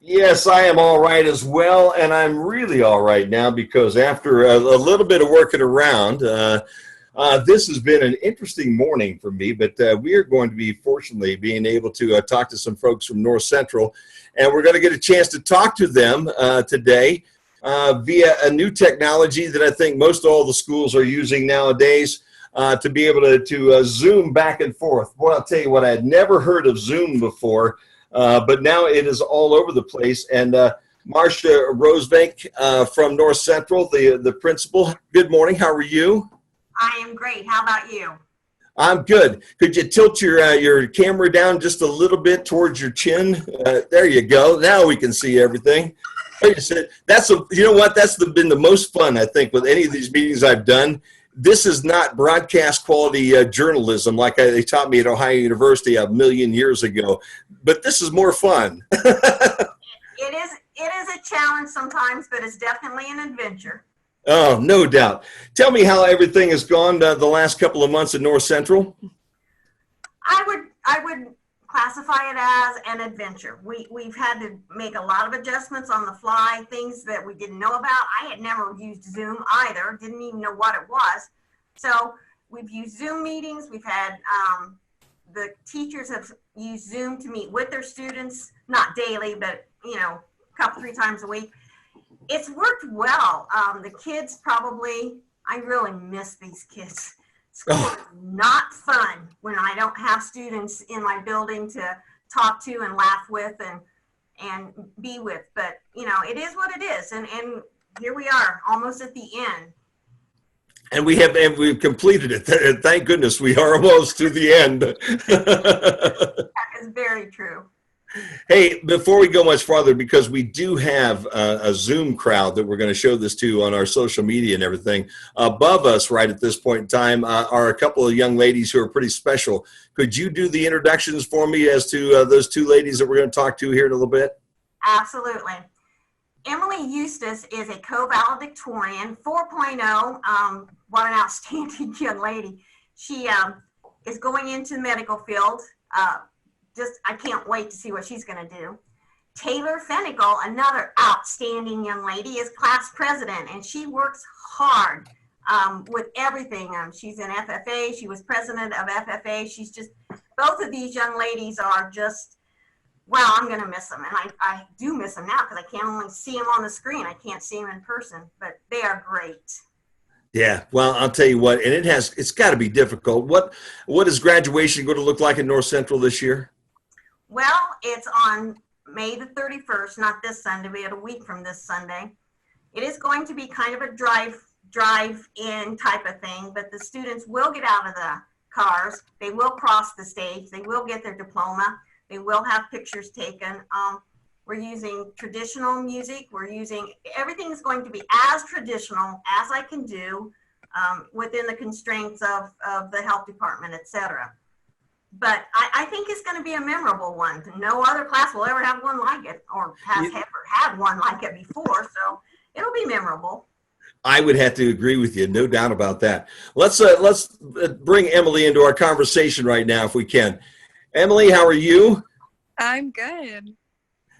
Yes, I am all right as well, and I'm really all right now because after a little bit of working around, this has been an interesting morning for me. But we are going to be fortunately being able to talk to some folks from North Central, and we're going to get a chance to talk to them today via a new technology that I think most all the schools are using nowadays. To be able to Zoom back and forth. Boy, I'll tell you what, I had never heard of Zoom before. But now it is all over the place. And Marcia Rosebank from North Central, the principal. Good morning. How are you? I am great. How about you? I'm good. Could you tilt your camera down just a little bit towards your chin? There you go. Now we can see everything. That's you know what? Been the most fun I think with any of these meetings I've done. This is not broadcast quality journalism like they taught me at Ohio University a million years ago, but this is more fun. It is a challenge sometimes, but it's definitely an adventure. Oh, no doubt. Tell me how everything has gone the last couple of months at North Central. I would classify it as an adventure. We've had to make a lot of adjustments on the fly, things that we didn't know about. I had never used Zoom either, didn't even know what it was. So we've used Zoom meetings. We've had the teachers have used Zoom to meet with their students, not daily, but a couple, 3 times a week. It's worked well. The kids probably, I really miss these kids. School is not fun when I don't have students in my building to talk to and laugh with and be with. But, it is what it is. And here we are, almost at the end. And we've completed it. Thank goodness we are almost to the end. That is very true. Hey, before we go much farther, because we do have a Zoom crowd that we're going to show this to on our social media and everything, above us right at this point in time are a couple of young ladies who are pretty special. Could you do the introductions for me as to those two ladies that we're going to talk to here in a little bit? Absolutely. Emily Eustace is a co-valedictorian, 4.0. What an outstanding young lady. She is going into the medical field. I can't wait to see what she's going to do. Taylor Fenigal, another outstanding young lady, is class president, and she works hard with everything. She's in FFA. She was president of FFA. Both of these young ladies are just, wow, I'm going to miss them. And I do miss them now because I can't only see them on the screen. I can't see them in person, but they are great. Yeah, well, I'll tell you what, and it's got to be difficult. What is graduation going to look like in North Central this year? Well, it's on May the 31st, not this Sunday. We had a week from this Sunday. It is going to be kind of a drive-in type of thing, but the students will get out of the cars. They will cross the stage. They will get their diploma. They will have pictures taken. We're using traditional music. Everything is going to be as traditional as I can do within the constraints of the health department, et cetera. But I think it's going to be a memorable one. No other class will ever have one like it or has ever had one like it before. So it'll be memorable. I would have to agree with you. No doubt about that. Let's bring Emily into our conversation right now if we can. Emily, how are you? I'm good.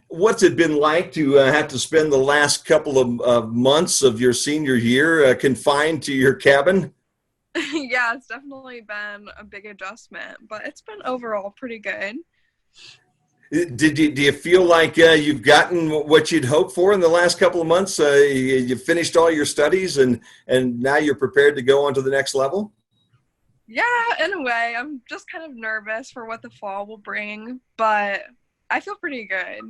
What's it been like to have to spend the last couple of months of your senior year confined to your cabin? Yeah, it's definitely been a big adjustment, but it's been overall pretty good. Do you feel like you've gotten what you'd hoped for in the last couple of months? You finished all your studies and now you're prepared to go on to the next level? Yeah, in a way. I'm just kind of nervous for what the fall will bring, but I feel pretty good.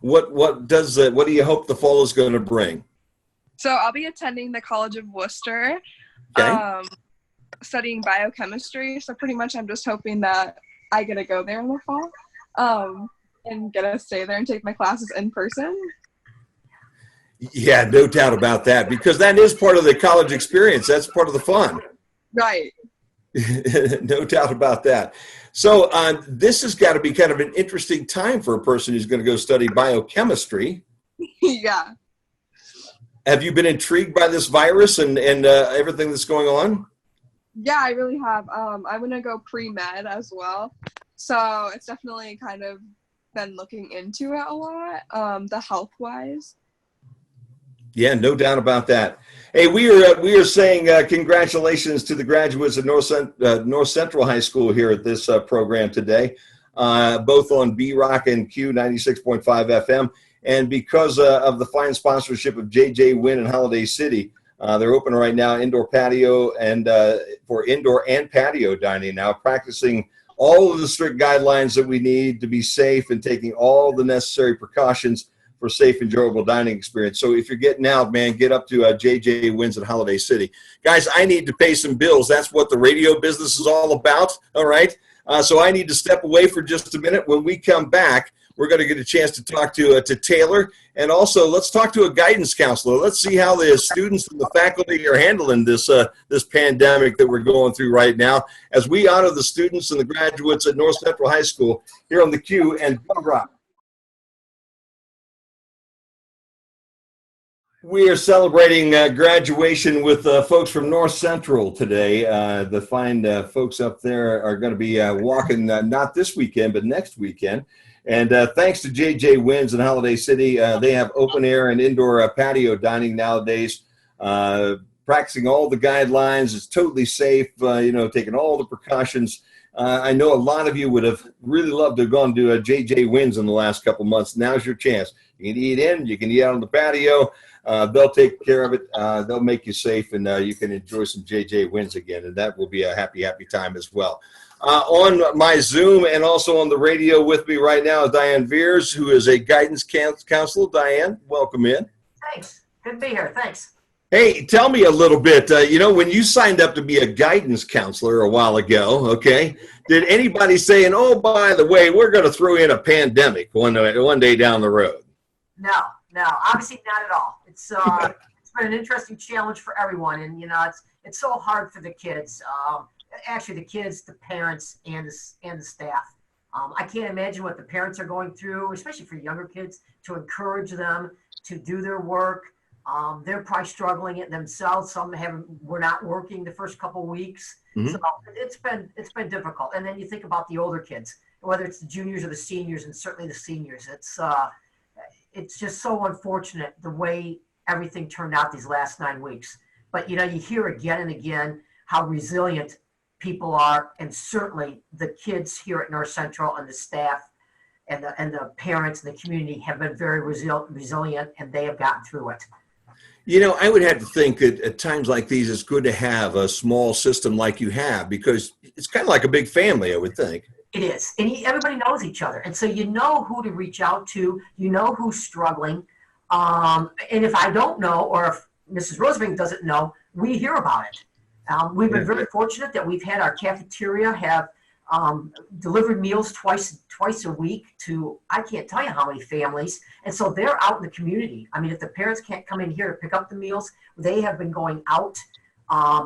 What do you hope the fall is going to bring? So I'll be attending the College of Worcester. Okay. Studying biochemistry, so pretty much I'm just hoping that I get to go there in the fall and get to stay there and take my classes in person. Yeah, no doubt about that, because that is part of the college experience. That's part of the fun. Right. No doubt about that. So this has got to be kind of an interesting time for a person who's going to go study biochemistry. Yeah. Have you been intrigued by this virus and everything that's going on? Yeah, I really have. I'm going to go pre-med as well. So it's definitely kind of been looking into it a lot, the health wise. Yeah, no doubt about that. Hey, we are saying congratulations to the graduates of North Central High School here at this program today, both on B-Rock and Q 96.5 FM. And because of the fine sponsorship of JJ Wynn and Holiday City, they're open right now, indoor patio and for indoor and patio dining now, practicing all of the strict guidelines that we need to be safe and taking all the necessary precautions for safe, enjoyable dining experience. So if you're getting out, man, get up to JJ Wynn's at Holiday City. Guys, I need to pay some bills. That's what the radio business is all about, all right? So I need to step away for just a minute. When we come back, we're going to get a chance to talk to Taylor, and also let's talk to a guidance counselor. Let's see how the students and the faculty are handling this this pandemic that we're going through right now, as we honor the students and the graduates at North Central High School here on the Q and B-Rock. We are celebrating graduation with folks from North Central today. The fine folks up there are going to be walking not this weekend, but next weekend. And thanks to JJ Wynn's in Holiday City, they have open air and indoor patio dining nowadays, practicing all the guidelines. It's totally safe, taking all the precautions. I know a lot of you would have really loved to have gone to JJ Wynn's in the last couple months. Now's your chance. You can eat in, you can eat out on the patio. They'll take care of it. They'll make you safe, and you can enjoy some JJ Wynn's again, and that will be a happy, happy time as well. On my Zoom and also on the radio with me right now is Diane Veers, who is a guidance counselor. Diane, welcome in. Thanks. Good to be here. Thanks. Hey, tell me a little bit, when you signed up to be a guidance counselor a while ago, okay, did anybody say, and oh, by the way, we're going to throw in a pandemic one day down the road? No, obviously not at all. It's been an interesting challenge for everyone, and it's so hard for the kids. Actually, the kids, the parents, and the staff. I can't imagine what the parents are going through, especially for younger kids, to encourage them to do their work. They're probably struggling it themselves. Some were not working the first couple of weeks, so it's been difficult. And then you think about the older kids, whether it's the juniors or the seniors, and certainly the seniors. It's just so unfortunate the way everything turned out these last 9 weeks. But you hear again and again how resilient people are, and certainly the kids here at North Central and the staff and the parents and the community have been very resilient, and they have gotten through it. I would have to think that at times like these, it's good to have a small system like you have, because it's kind of like a big family, I would think. It is. And everybody knows each other. And so you know who to reach out to. You know who's struggling. And if I don't know, or if Mrs. Roseving doesn't know, we hear about it. We've been very fortunate that we've had our cafeteria have delivered meals twice a week to, I can't tell you how many families. And so they're out in the community. I mean, if the parents can't come in here to pick up the meals, they have been going out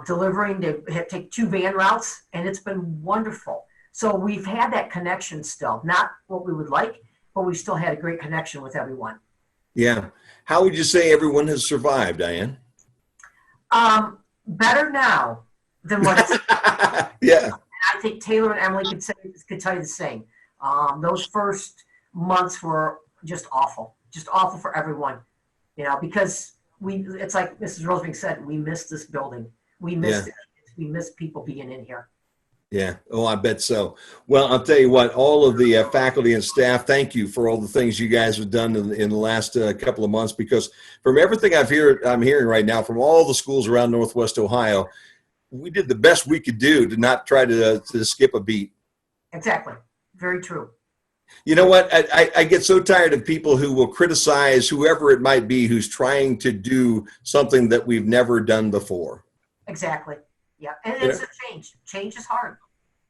delivering. They have to take 2 van routes, and it's been wonderful. So we've had that connection still, not what we would like, but we still had a great connection with everyone. Yeah. How would you say everyone has survived, Diane? Better now than what it's Yeah. I think Taylor and Emily could tell you the same. Those first months were just awful for everyone, because it's like Mrs. Roseving said, we missed this building. We missed it. We missed people being in here. Yeah. Oh, I bet so. Well, I'll tell you what, all of the faculty and staff, thank you for all the things you guys have done in the last couple of months, because from everything I'm hearing right now from all the schools around Northwest Ohio, we did the best we could do to not try to skip a beat. Exactly. Very true. You know what? I get so tired of people who will criticize whoever it might be who's trying to do something that we've never done before. Exactly. Yeah. And it's a change. Change is hard.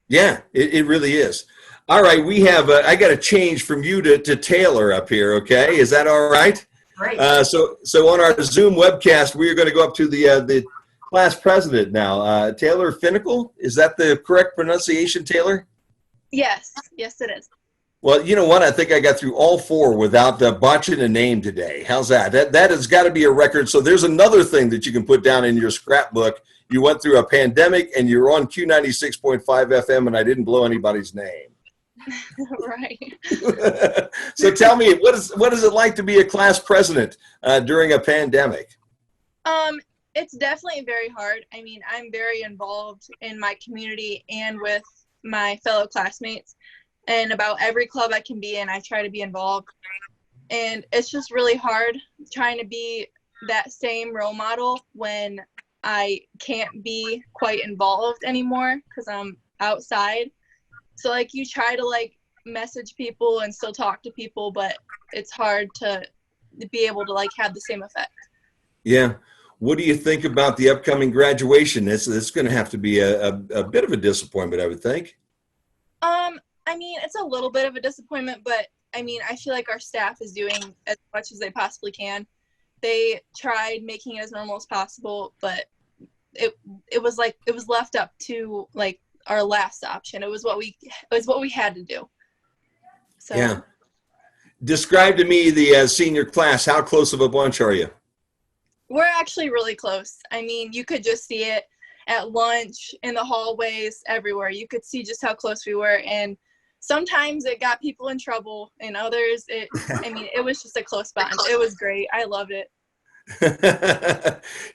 Yeah, it really is. All right. We have, I got a change from you to Taylor up here. Okay. Is that all right? Great. So on our Zoom webcast, we are going to go up to the class president now. Taylor Finnicle. Is that the correct pronunciation, Taylor? Yes, it is. Well, you know what? I think I got through all 4 without botching a name today. How's that? That has got to be a record. So there's another thing that you can put down in your scrapbook. You went through a pandemic and you're on Q96.5 FM, and I didn't blow anybody's name. Right. So tell me, what is it like to be a class president during a pandemic? It's definitely very hard. I mean, I'm very involved in my community and with my fellow classmates, and about every club I can be in, I try to be involved. And it's just really hard trying to be that same role model when I can't be quite involved anymore because I'm outside. So like you try to like message people and still talk to people, but it's hard to be able to like have the same effect. Yeah. What do you think about the upcoming graduation? It's going to have to be a bit of a disappointment, I would think. I mean, it's a little bit of a disappointment, but I mean, I feel like our staff is doing as much as they possibly can. They tried making it as normal as possible, but it was left up to like our last option. It was what we had to do. So Yeah. Describe to me the senior class. How close of a bunch are you? we're actually really close. I mean, you could just see it at lunch, in the hallways, everywhere. You could see just how close we were. And sometimes it got people in trouble, and others, it was just a close bond. It was great. I loved it.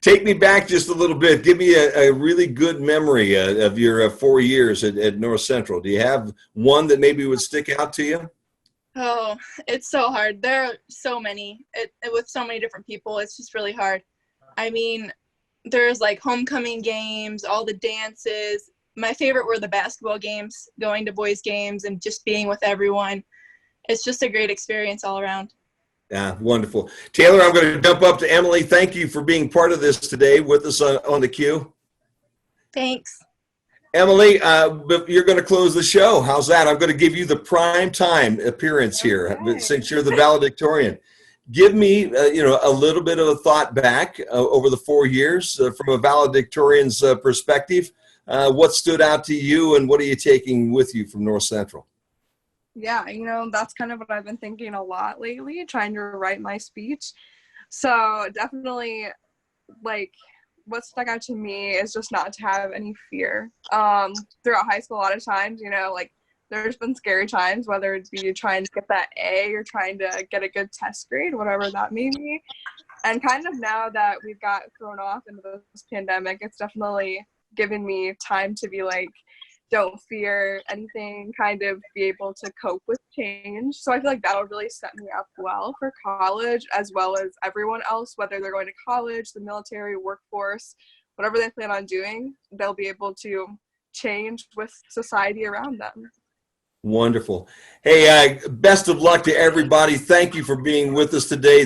Take me back just a little bit. Give me a really good memory of your 4 years at North Central. Do you have one that maybe would stick out to you? Oh, it's so hard. There are so many, with so many different people. It's just really hard. I mean, there's like homecoming games, all the dances. My favorite were the basketball games, going to boys' games and just being with everyone. It's just a great experience all around. Yeah, wonderful. Taylor, I'm going to jump up to Emily. Thank you for being part of this today with us on the queue. Thanks. Emily, you're going to close the show. How's that? I'm going to give you the prime time appearance here, Okay. since you're the valedictorian. Give me, a little bit of a thought back over the 4 years from a valedictorian's perspective. What stood out to you, and what are you taking with you from North Central? Yeah, that's kind of what I've been thinking a lot lately, trying to write my speech. So definitely, like, what stuck out to me is just not to have any fear. Throughout high school, a lot of times, like, there's been scary times, whether it be trying to get that A or trying to get a good test grade, whatever that may be. And kind of now that we've got thrown off into this pandemic, it's definitely given me time to be like, don't fear anything, kind of be able to cope with change. So I feel like that'll really set me up well for college, as well as everyone else, whether they're going to college, the military, workforce, whatever they plan on doing, they'll be able to change with society around them. Wonderful. Hey, best of luck to everybody. Thank you for being with us today.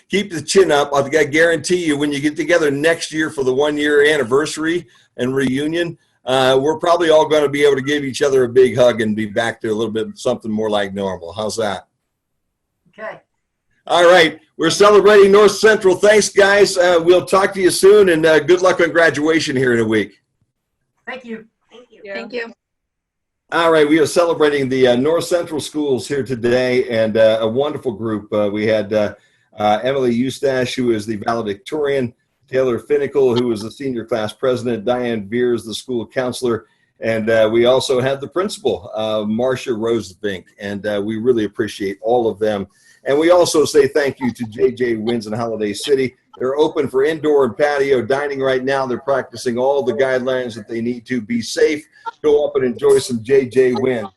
Keep the chin up. I guarantee you when you get together next year for the 1 year anniversary and reunion, we're probably all going to be able to give each other a big hug and be back to a little bit something more like normal. How's that? Okay. All right. We're celebrating North Central. Thanks, guys. We'll talk to you soon, and good luck on graduation here in a week. Thank you. Thank you. Yeah. Thank you. All right, we are celebrating the North Central schools here today, and a wonderful group. We had Emily Eustache, who is the valedictorian, Taylor Finnicle, who is the senior class president, Diane Veers, the school counselor, and we also had the principal, Marcia Rosevink, and we really appreciate all of them. And we also say thank you to JJ Wins in Holiday City. They're open for indoor and patio dining right now. They're practicing all the guidelines that they need to be safe. Go up and enjoy some JJ Wins.